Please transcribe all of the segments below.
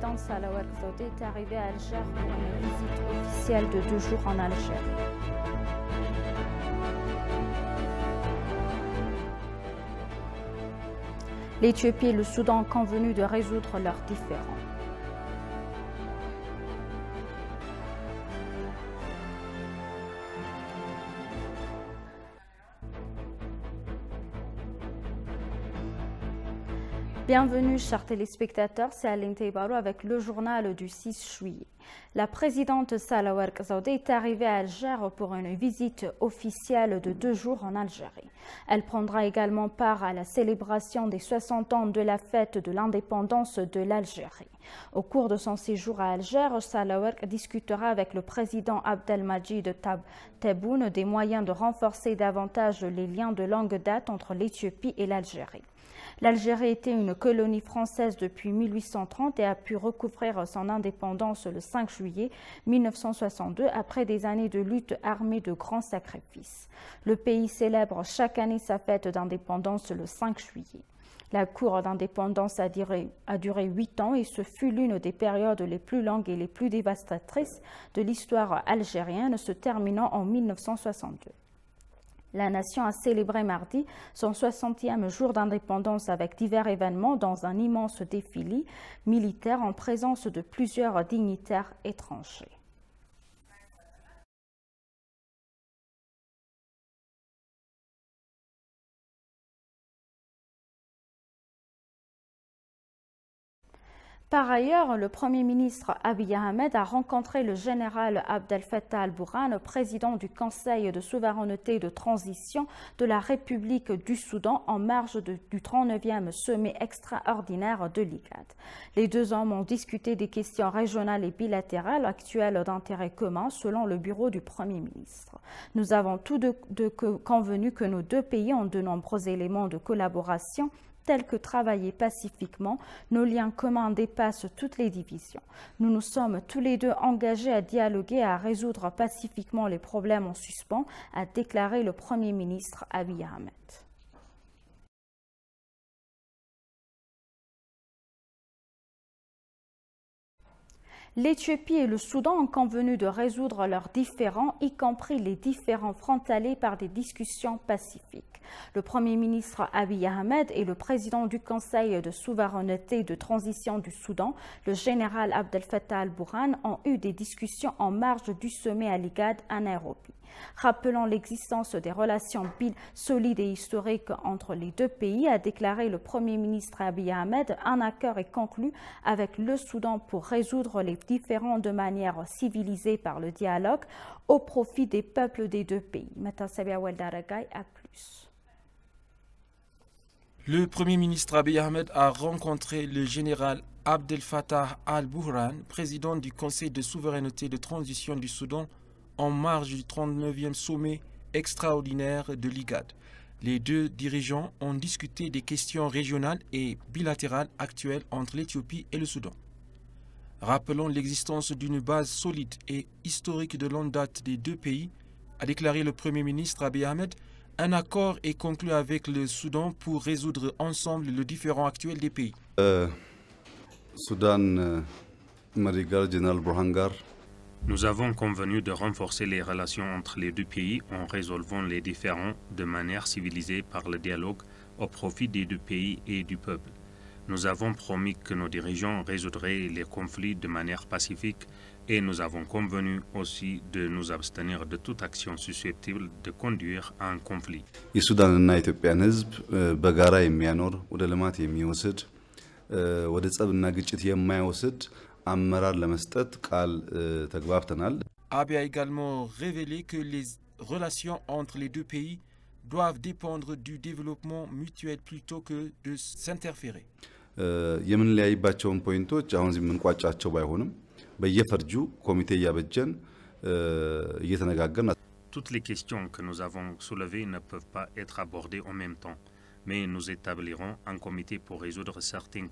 président Salawerk Zewde est arrivé à Alger pour une visite officielle de 2 jours en Algérie. L'Éthiopie et le Soudan ont convenu de résoudre leurs différends. Bienvenue chers téléspectateurs, c'est Aline Teibarou avec le journal du 6 juillet. La présidente Salawerk Zewde est arrivée à Alger pour une visite officielle de 2 jours en Algérie. Elle prendra également part à la célébration des 60 ans de la fête de l'indépendance de l'Algérie. Au cours de son séjour à Alger, Salawerk discutera avec le président Abdelmadjid Tebboune des moyens de renforcer davantage les liens de longue date entre l'Éthiopie et l'Algérie. L'Algérie était une colonie française depuis 1830 et a pu recouvrir son indépendance le 5 juillet 1962 après des années de lutte armée de grands sacrifices. Le pays célèbre chaque année sa fête d'indépendance le 5 juillet. La cour d'indépendance a duré 8 ans et ce fut l'une des périodes les plus longues et les plus dévastatrices de l'histoire algérienne, se terminant en 1962. La nation a célébré mardi son 60e jour d'indépendance avec divers événements dans un immense défilé militaire en présence de plusieurs dignitaires étrangers. Par ailleurs, le Premier ministre Abiy Ahmed a rencontré le général Abdel Fattah al-Burhan, président du Conseil de souveraineté et de transition de la République du Soudan en marge du 39e sommet extraordinaire de l'IGAD. Les deux hommes ont discuté des questions régionales et bilatérales actuelles d'intérêt commun selon le bureau du Premier ministre. Nous avons tous deux convenu que nos deux pays ont de nombreux éléments de collaboration tels que travailler pacifiquement, nos liens communs dépassent toutes les divisions. Nous nous sommes tous les deux engagés à dialoguer et à résoudre pacifiquement les problèmes en suspens, a déclaré le Premier ministre Abiy Ahmed. L'Éthiopie et le Soudan ont convenu de résoudre leurs différends, y compris les différends frontaliers, par des discussions pacifiques. Le Premier ministre Abiy Ahmed et le président du Conseil de souveraineté et de transition du Soudan, le général Abdel Fattah al-Burhan, ont eu des discussions en marge du sommet à l'IGAD à Nairobi. Rappelant l'existence des relations solides et historiques entre les deux pays, a déclaré le Premier ministre Abiy Ahmed, un accord est conclu avec le Soudan pour résoudre les différends de manière civilisée par le dialogue au profit des peuples des deux pays. Matasabia Weldaragay a plus. Le Premier ministre Abiy Ahmed a rencontré le général Abdel Fattah al-Burhan, président du Conseil de souveraineté et de transition du Soudan, en marge du 39e sommet extraordinaire de l'IGAD. Les deux dirigeants ont discuté des questions régionales et bilatérales actuelles entre l'Éthiopie et le Soudan. Rappelant l'existence d'une base solide et historique de longue date des deux pays, a déclaré le Premier ministre Abiy Ahmed, un accord est conclu avec le Soudan pour résoudre ensemble le différend actuel des pays. Nous avons convenu de renforcer les relations entre les deux pays en résolvant les différends de manière civilisée par le dialogue au profit des deux pays et du peuple. Nous avons promis que nos dirigeants résoudraient les conflits de manière pacifique et nous avons convenu aussi de nous abstenir de toute action susceptible de conduire à un conflit. Abiy a également révélé que les relations entre les deux pays doivent dépendre du développement mutuel plutôt que de s'interférer. Toutes les questions que nous avons soulevées ne peuvent pas être abordées en même temps, mais nous établirons un comité pour résoudre certaines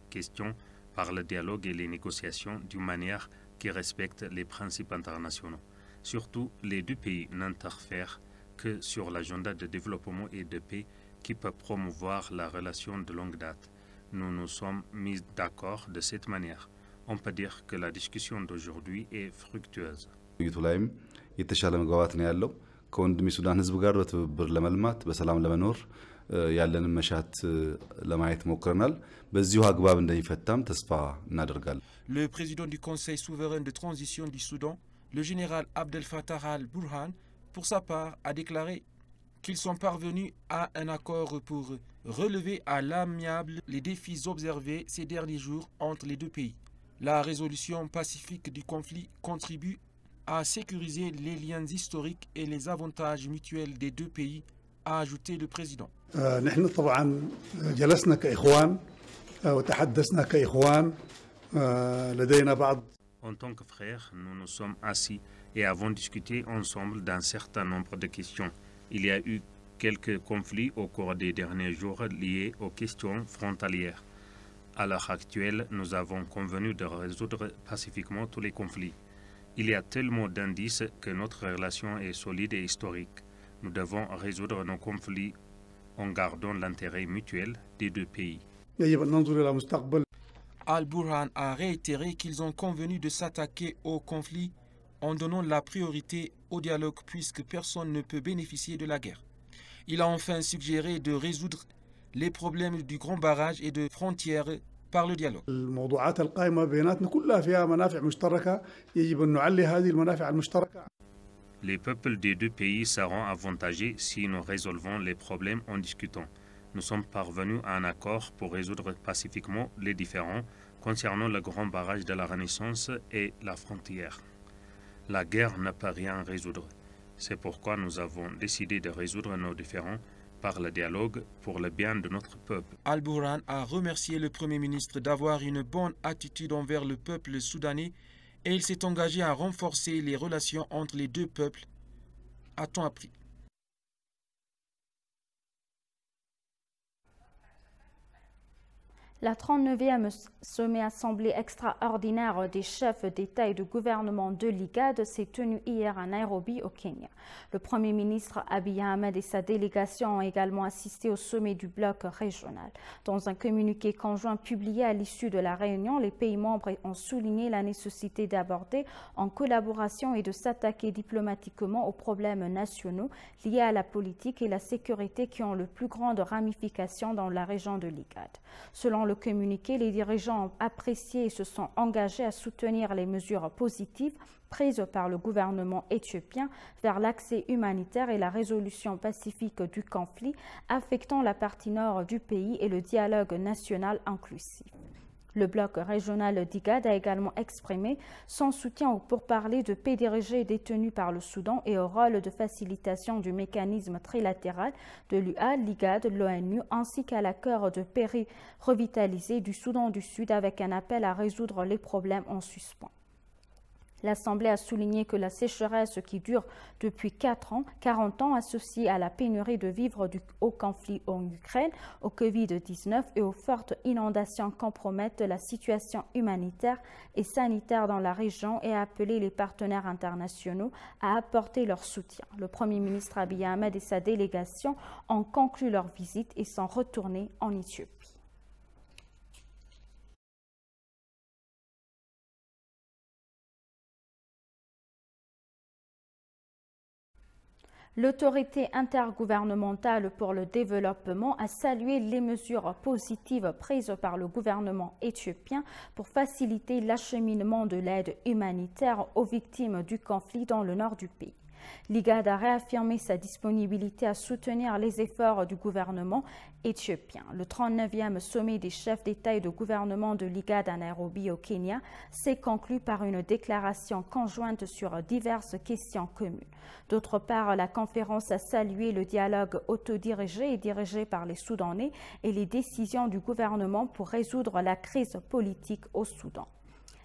questions par le dialogue et les négociations d'une manière qui respecte les principes internationaux. Surtout, les deux pays n'interfèrent que sur l'agenda de développement et de paix qui peut promouvoir la relation de longue date. Nous nous sommes mis d'accord de cette manière. On peut dire que la discussion d'aujourd'hui est fructueuse. ውይይቱ ላይም የተሻለ መግባባት ነው ያለው ከወንድም የሱዳን ህዝብ ጋር በትብብር ለመልማት በሰላም ለመኖር ያለንን መሻት ለማየት ሞክረናል በዚሁ አግባብ እንደሚፈታም ተስፋ እናደርጋለን Le président du Conseil souverain de transition du Soudan, le général Abdel Fattah al-Burhan, pour sa part, a déclaré qu'ils sont parvenus à un accord pour relever à l'amiable les défis observés ces derniers jours entre les deux pays. La résolution pacifique du conflit contribue à sécuriser les liens historiques et les avantages mutuels des deux pays, a ajouté le président. نحن طبعا جلسنا كإخوان وتحدثنا كإخوان لدينا بعض. En tant que frères, nous nous sommes assis et avons discuté ensemble d'un certain nombre de questions. Il y a eu quelques conflits au cours des derniers jours liés aux questions frontalières. À l'heure actuelle, nous avons convenu de résoudre pacifiquement tous les conflits. Il y a tellement d'indices que notre relation est solide et historique. Nous devons résoudre nos conflits en gardant l'intérêt mutuel des deux pays. Al-Burhan a réitéré qu'ils ont convenu de s'attaquer au conflit en donnant la priorité au dialogue puisque personne ne peut bénéficier de la guerre. Il a enfin suggéré de résoudre les problèmes du grand barrage et de frontières par le dialogue. الموضوعات القائمة بيناتنا كلها فيها منافع مشتركة يجب أن نعلي هذه المنافع المشتركة. Les peuples des deux pays seront avantagés si nous résolvons les problèmes en discutant. Nous sommes parvenus à un accord pour résoudre pacifiquement les différends concernant le grand barrage de la Renaissance et la frontière. La guerre ne peut rien résoudre. C'est pourquoi nous avons décidé de résoudre nos différends par le dialogue pour le bien de notre peuple. Al-Burhan a remercié le Premier ministre d'avoir une bonne attitude envers le peuple soudanais et il s'est engagé à renforcer les relations entre les deux peuples, a-t-on appris. La 39e sommet assemblée extraordinaire des chefs d'État et de gouvernement de l'IGAD s'est tenue hier à Nairobi, au Kenya. Le Premier ministre Abiy Ahmed et sa délégation ont également assisté au sommet du bloc régional. Dans un communiqué conjoint publié à l'issue de la réunion, les pays membres ont souligné la nécessité d'aborder en collaboration et de s'attaquer diplomatiquement aux problèmes nationaux liés à la politique et la sécurité qui ont le plus grandes ramifications dans la région de l'IGAD. Selon le communiqué, les dirigeants ont apprécié et se sont engagés à soutenir les mesures positives prises par le gouvernement éthiopien vers l'accès humanitaire et la résolution pacifique du conflit affectant la partie nord du pays et le dialogue national inclusif. Le bloc régional d'IGAD a également exprimé son soutien aux pourparlers de paix dirigés détenus par le Soudan et au rôle de facilitation du mécanisme trilatéral de l'UA, l'IGAD, l'ONU, ainsi qu'à l'accord de paix revitalisé du Soudan du Sud avec un appel à résoudre les problèmes en suspens. L'Assemblée a souligné que la sécheresse qui dure depuis 40 ans associée à la pénurie de vivres au conflit en Ukraine, au Covid-19 et aux fortes inondations compromettent la situation humanitaire et sanitaire dans la région et a appelé les partenaires internationaux à apporter leur soutien. Le Premier ministre Abiy Ahmed et sa délégation ont conclu leur visite et sont retournés en Éthiopie. L'autorité intergouvernementale pour le développement a salué les mesures positives prises par le gouvernement éthiopien pour faciliter l'acheminement de l'aide humanitaire aux victimes du conflit dans le nord du pays. L'IGAD a réaffirmé sa disponibilité à soutenir les efforts du gouvernement éthiopien. Le 39e sommet des chefs d'État et de gouvernement de l'IGAD à Nairobi au Kenya s'est conclu par une déclaration conjointe sur diverses questions communes. D'autre part, la conférence a salué le dialogue autodirigé et dirigé par les Soudanais et les décisions du gouvernement pour résoudre la crise politique au Soudan.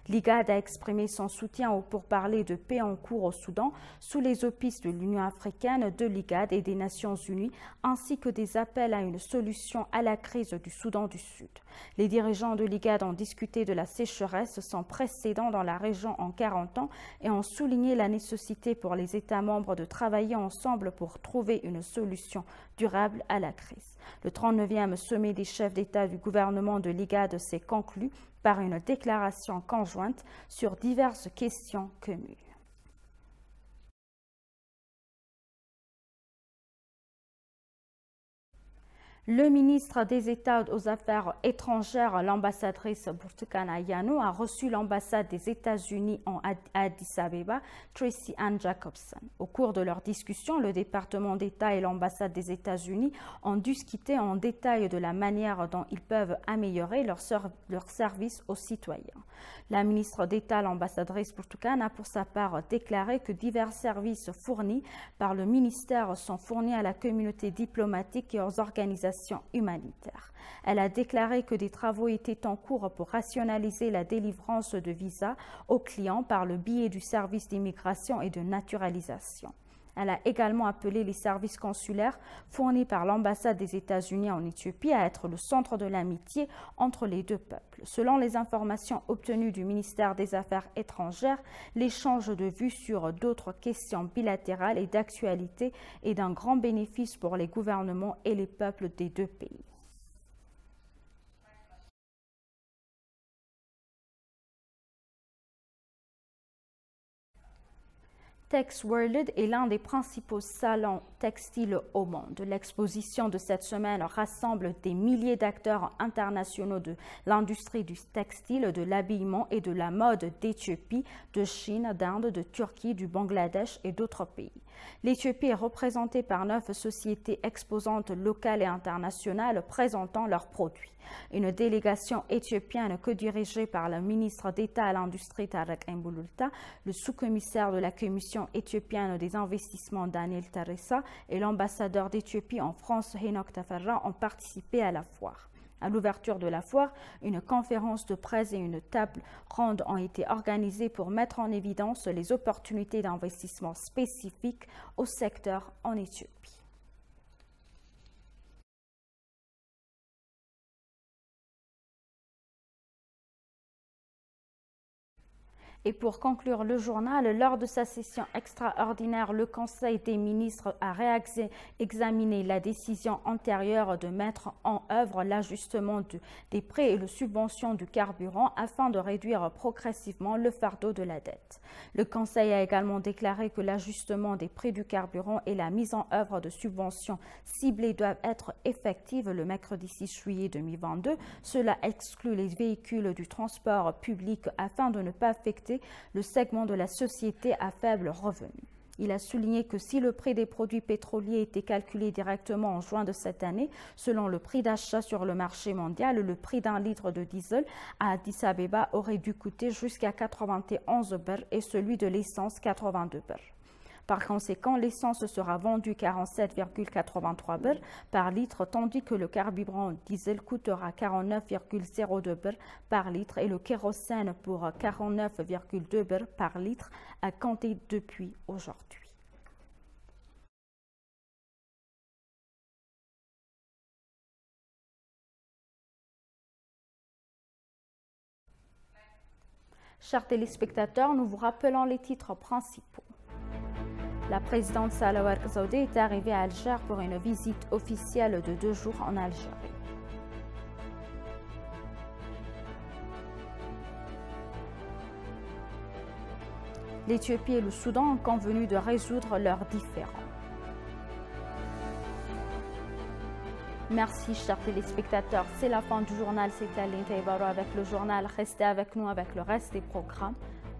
L'IGAD a exprimé son soutien aux pourparlers de paix en cours au Soudan sous les auspices de l'Union africaine, de l'IGAD et des Nations unies, ainsi que des appels à une solution à la crise du Soudan du Sud. Les dirigeants de l'IGAD ont discuté de la sécheresse sans précédent dans la région en 40 ans et ont souligné la nécessité pour les États membres de travailler ensemble pour trouver une solution durable à la crise. Le 39e sommet des chefs d'État du gouvernement de l'IGAD s'est conclu par une déclaration conjointe sur diverses questions communes. Le ministre des États aux Affaires étrangères, l'ambassadrice Burtukan Ayano, a reçu l'ambassade des États-Unis à Addis Abeba, Tracy Ann Jacobson. Au cours de leur discussion, le département d'État et l'ambassade des États-Unis ont discuté en détail de la manière dont ils peuvent améliorer leur service aux citoyens. La ministre d'État, l'ambassadrice Burtukan, a pour sa part déclaré que divers services fournis par le ministère sont fournis à la communauté diplomatique et aux organisations humanitaires. Elle a déclaré que des travaux étaient en cours pour rationaliser la délivrance de visas aux clients par le biais du service d'immigration et de naturalisation. Elle a également appelé les services consulaires fournis par l'ambassade des États-Unis en Éthiopie à être le centre de l'amitié entre les deux peuples. Selon les informations obtenues du ministère des Affaires étrangères, l'échange de vues sur d'autres questions bilatérales et d'actualité est d'un grand bénéfice pour les gouvernements et les peuples des deux pays. TexWorld est l'un des principaux salons textiles au monde. L'exposition de cette semaine rassemble des milliers d'acteurs internationaux de l'industrie du textile, de l'habillement et de la mode d'Éthiopie, de Chine, d'Inde, de Turquie, du Bangladesh et d'autres pays. L'Éthiopie est représentée par 9 sociétés exposantes locales et internationales présentant leurs produits. Une délégation éthiopienne co-dirigée par le ministre d'État à l'industrie Tarek Mbululta, le sous-commissaire de la Commission éthiopienne des investissements Daniel Teresa et l'ambassadeur d'Éthiopie en France Henok Tafarra ont participé à la foire. À l'ouverture de la foire, une conférence de presse et une table ronde ont été organisées pour mettre en évidence les opportunités d'investissement spécifiques au secteur en Éthiopie. Et pour conclure le journal, lors de sa session extraordinaire, le Conseil des ministres a réexaminé la décision antérieure de mettre en œuvre l'ajustement des prix et les subventions du carburant afin de réduire progressivement le fardeau de la dette. Le Conseil a également déclaré que l'ajustement des prix du carburant et la mise en œuvre de subventions ciblées doivent être effectives le mercredi 6 juillet 2022. Cela exclut les véhicules du transport public afin de ne pas affecter le segment de la société à faible revenu. Il a souligné que si le prix des produits pétroliers était calculé directement en juin de cette année, selon le prix d'achat sur le marché mondial, le prix d'un litre de diesel à Addis Abeba aurait dû coûter jusqu'à 91 birrs et celui de l'essence 82 birrs. Par conséquent, l'essence sera vendue 47,83 birrs par litre, tandis que le carburant diesel coûtera 49,02 birrs par litre et le kérosène pour 49,2 birrs par litre à compter depuis aujourd'hui. Chers téléspectateurs, nous vous rappelons les titres principaux. La présidente Sahlawarq Zewde est arrivée à Alger pour une visite officielle de 2 jours en Algérie. L'Éthiopie et le Soudan ont convenu de résoudre leurs différends. Merci, chers téléspectateurs. C'est la fin du journal. C'était Aline Taïbaro avec le journal. Restez avec nous avec le reste des programmes.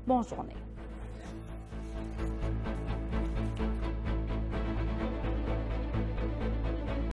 Bonne journée.